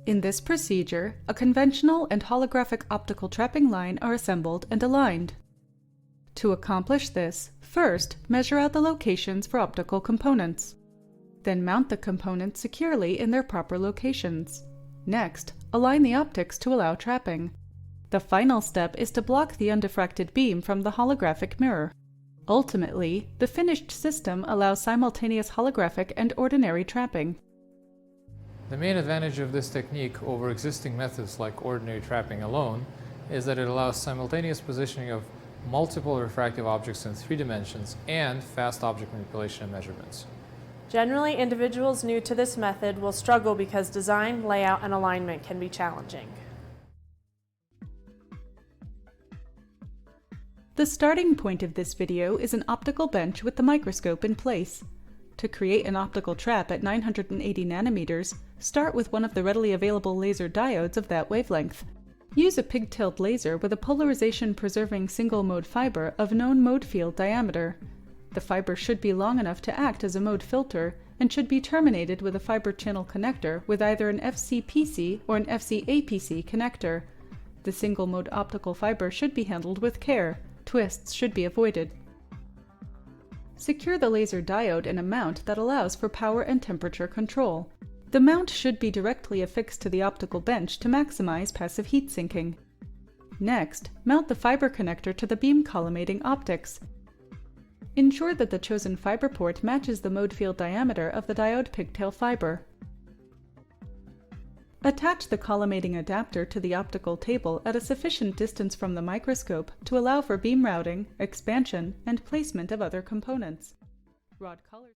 In this procedure, a conventional and holographic optical trapping line are assembled and aligned. To accomplish this, first measure out the locations for optical components. Then mount the components securely in their proper locations. Next, align the optics to allow trapping. The final step is to block the undiffracted beam from the holographic mirror. Ultimately, the finished system allows simultaneous holographic and ordinary trapping. The main advantage of this technique over existing methods like ordinary trapping alone is that it allows simultaneous positioning of multiple refractive objects in 3 dimensions and fast object manipulation and measurements. Generally, individuals new to this method will struggle because design, layout, and alignment can be challenging. The starting point of this video is an optical bench with the microscope in place. To create an optical trap at 980 nanometers, start with one of the readily available laser diodes of that wavelength. Use a pigtailed laser with a polarization-preserving single-mode fiber of known mode field diameter. The fiber should be long enough to act as a mode filter and should be terminated with a fiber channel connector with either an FCPC or an FCAPC connector. The single-mode optical fiber should be handled with care. Twists should be avoided. Secure the laser diode in a mount that allows for power and temperature control. The mount should be directly affixed to the optical bench to maximize passive heat sinking. Next, mount the fiber connector to the beam collimating optics. Ensure that the chosen fiber port matches the mode field diameter of the diode pigtail fiber. Attach the collimating adapter to the optical table at a sufficient distance from the microscope to allow for beam routing, expansion, and placement of other components. Rod color